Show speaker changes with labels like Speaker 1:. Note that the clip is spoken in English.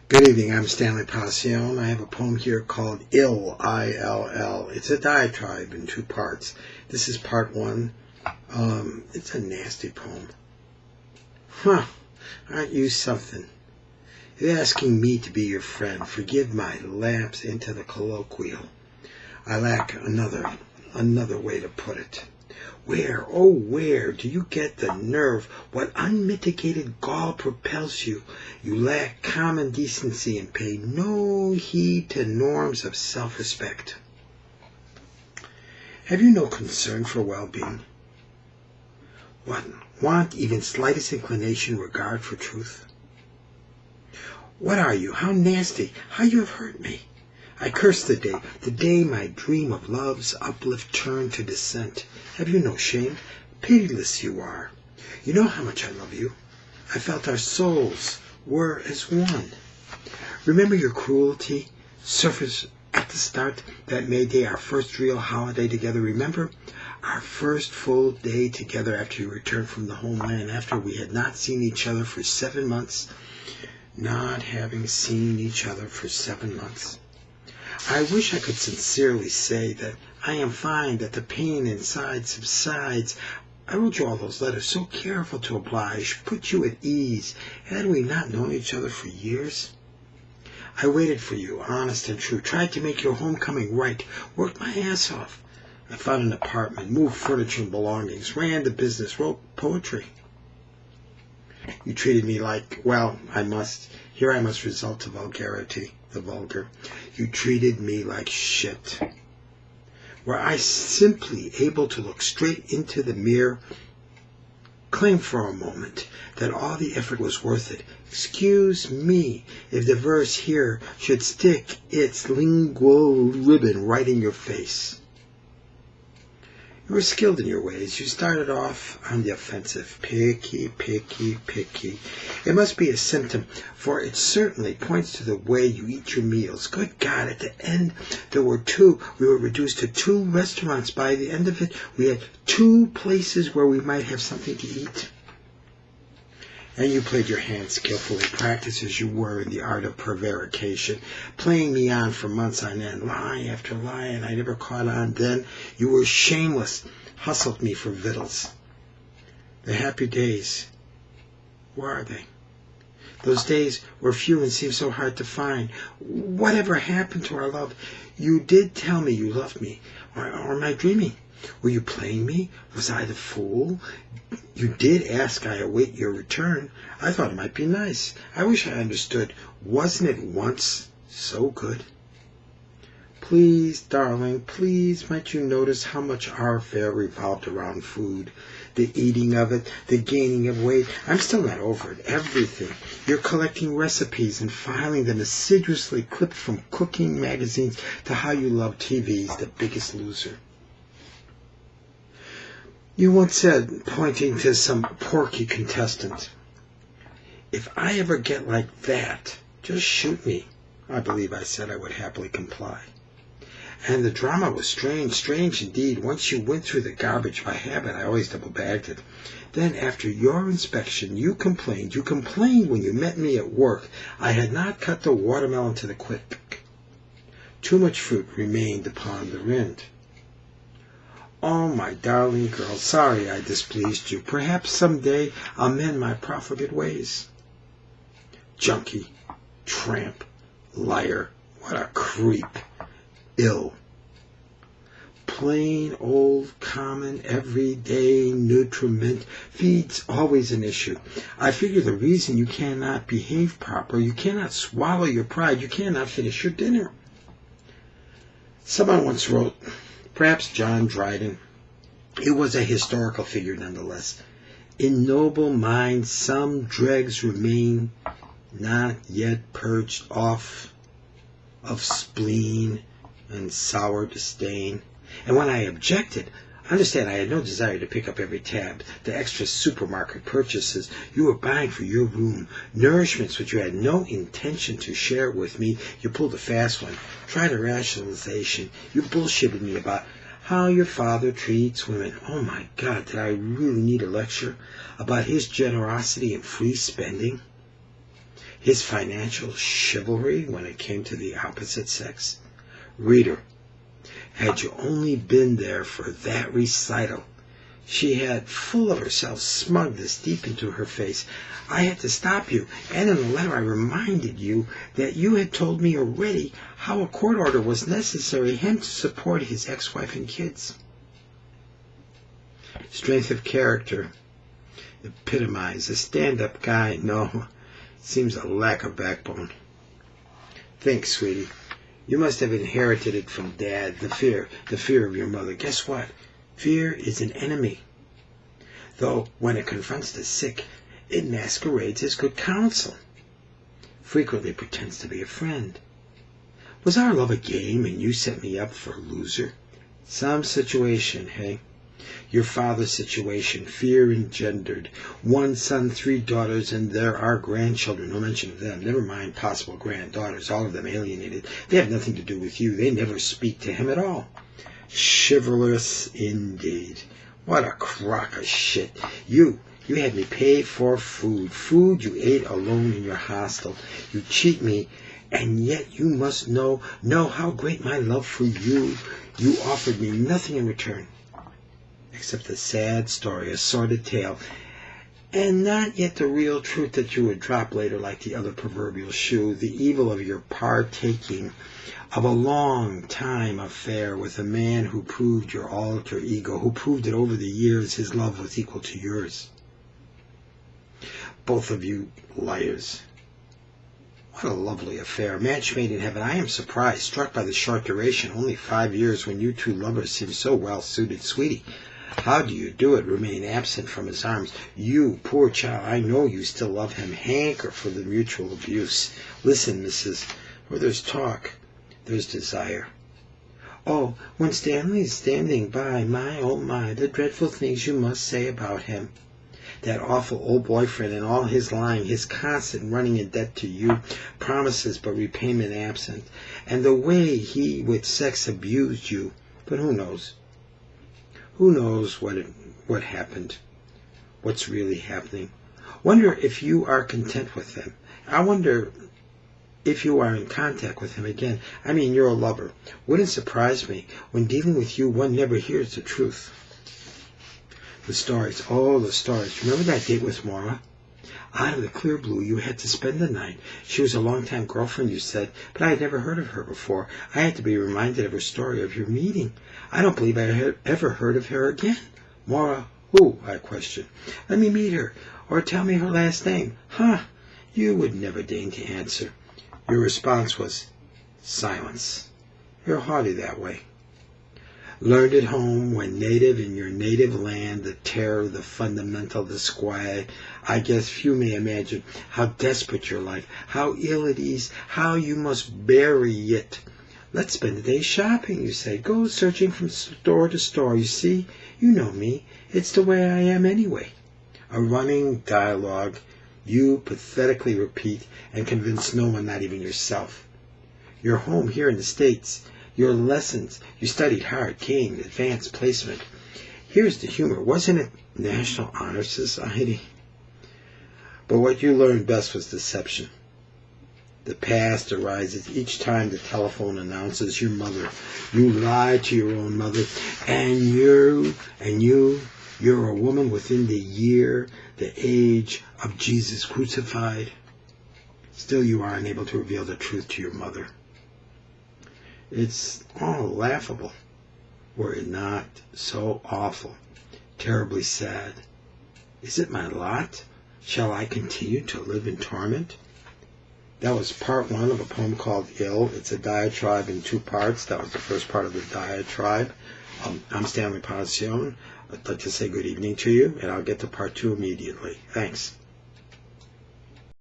Speaker 1: Good evening, I'm Stanley Pacion. I have a poem here called Ill, I-L-L. It's a diatribe in two parts. This is part one. It's a nasty poem. Aren't you something? You're asking me to be your friend. Forgive my lapse into the colloquial. I lack another way to put it. Where, oh where, do you get the nerve? What unmitigated gall propels you? You lack common decency and pay no heed to norms of self-respect. Have you no concern for well-being? Want even slightest inclination, regard for truth? What are you? How nasty! How you have hurt me! I curse the day my dream of love's uplift turned to descent. Have you no shame? Pitiless you are. You know how much I love you. I felt our souls were as one. Remember your cruelty, surface at the start, that May Day, our first real holiday together. Remember our first full day together after you returned from the homeland, after we had not seen each other for 7 months. Not having seen each other for 7 months. I wish I could sincerely say that I am fine, that the pain inside subsides. I wrote you all those letters, so careful to oblige, put you at ease. Had we not known each other for years? I waited for you, honest and true, tried to make your homecoming right, worked my ass off. I found an apartment, moved furniture and belongings, ran the business, wrote poetry. You treated me like, well, I must resort to vulgarity, the vulgar. You treated me like shit. Were I simply able to look straight into the mirror, claim for a moment that all the effort was worth it. Excuse me if the verse here should stick its lingual ribbon right in your face. You were skilled in your ways. You started off on the offensive. Picky, picky, picky. It must be a symptom, for it certainly points to the way you eat your meals. Good God, at the end there were two. We were reduced to 2 restaurants. By the end of it, we had 2 places where we might have something to eat. And you played your hand skillfully, practiced as you were in the art of prevarication, playing me on for months on end, lie after lie, and I never caught on then. You were shameless, hustled me for victuals. The happy days, where are they? Those days were few and seemed so hard to find. Whatever happened to our love? You did tell me you loved me, or am I dreaming? Were you playing me? Was I the fool? You did ask I await your return. I thought it might be nice. I wish I understood. Wasn't it once so good? Please, darling, please, might you notice how much our affair revolved around food? The eating of it, the gaining of weight. I'm still not over it. Everything. You're collecting recipes and filing them assiduously, clipped from cooking magazines to How You Love TV's The Biggest Loser. You once said, pointing to some porky contestant, if I ever get like that, just shoot me. I believe I said I would happily comply. And the drama was strange indeed. Once you went through the garbage by habit, I always double-bagged it. Then after your inspection, you complained when you met me at work. I had not cut the watermelon to the quick. Too much fruit remained upon the rind. Oh, my darling girl, sorry I displeased you. Perhaps someday I'll mend my profligate ways. Junkie, tramp, liar, what a creep. Ill. Plain, old, common, everyday nutriment feed's always an issue. I figure the reason you cannot behave proper, you cannot swallow your pride, you cannot finish your dinner. Someone once wrote, perhaps John Dryden. It was a historical figure nonetheless. In noble minds some dregs remain, not yet purged off of spleen and sour disdain. And when I objected, understand I had no desire to pick up every tab, the extra supermarket purchases you were buying for your room, nourishments which you had no intention to share with me. You pulled a fast one, tried a rationalization. You bullshitted me about how your father treats women. Oh my God, did I really need a lecture about his generosity and free spending? his financial chivalry when it came to the opposite sex? Reader, had you only been there for that recital, she had, full of herself, smug this deep into her face. I had to stop you, and in the letter I reminded you that you had told me already how a court order was necessary, him to support his ex-wife and kids. Strength of character. Epitomize. A stand-up guy. No, seems a lack of backbone. Think, sweetie. You must have inherited it from Dad, the fear of your mother. Guess what? Fear is an enemy. Though when it confronts the sick, it masquerades as good counsel. Frequently pretends to be a friend. Was our love a game and you set me up for a loser? Some situation, hey? Your father's situation, fear engendered. 1 son, 3 daughters, and there are grandchildren. No mention of them. Never mind possible granddaughters, all of them alienated. They have nothing to do with you. They never speak to him at all. Chivalrous indeed. What a crock of shit. You had me pay for food you ate alone in your hostel. You cheat me, and yet you must know how great my love for you. You offered me nothing in return, except a sad story, a sordid tale, and not yet the real truth that you would drop later like the other proverbial shoe, the evil of your partaking of a long-time affair with a man who proved your alter ego, who proved that over the years his love was equal to yours. Both of you liars. What a lovely affair. Match made in heaven. I am surprised, struck by the short duration, only 5 years, when you two lovers seem so well suited. Sweetie, how do you do it? Remain absent from his arms. You, poor child, I know you still love him. Hanker for the mutual abuse. Listen, Mrs. Where there's talk, there's desire. Oh, when Stanley's standing by, my, oh my, the dreadful things you must say about him. That awful old boyfriend and all his lying, his constant running in debt to you, promises but repayment absent, and the way he with sex abused you. But who knows? Who knows what happened? What's really happening? Wonder if you are content with him. I wonder if you are in contact with him again. I mean, you're a lover. Wouldn't surprise me. When dealing with you, one never hears the truth. The stories. Oh, the stories. Remember that date with Maura? Out of the clear blue, you had to spend the night. She was a long-time girlfriend, you said, but I had never heard of her before. I had to be reminded of her story, of your meeting. I don't believe I had ever heard of her again. Maura, who? I questioned. Let me meet her, or tell me her last name. Huh? You would never deign to answer. Your response was silence. You're haughty that way. Learned at home, when native in your native land, the terror, the fundamental disquiet. I guess few may imagine how desperate your life, how ill at ease, how you must bury it. Let's spend the day shopping, you say. Go searching from store to store. You see, you know me. It's the way I am anyway. A running dialogue you pathetically repeat and convince no one, not even yourself. Your home here in the States, your lessons, you studied hard, gained advanced placement. Here's the humor. Wasn't it National Honor Society? But what you learned best was deception. The past arises each time the telephone announces your mother. You lie to your own mother, and you're a woman within the year, the age of Jesus crucified. Still you are unable to reveal the truth to your mother. It's all laughable, were it not so awful, terribly sad. Is it my lot? Shall I continue to live in torment? That was part 1 of a poem called Ill. It's a diatribe in 2 parts. That was the first part of the diatribe. I'm Stanley Pacion. I'd like to say good evening to you, and I'll get to part 2 immediately. Thanks.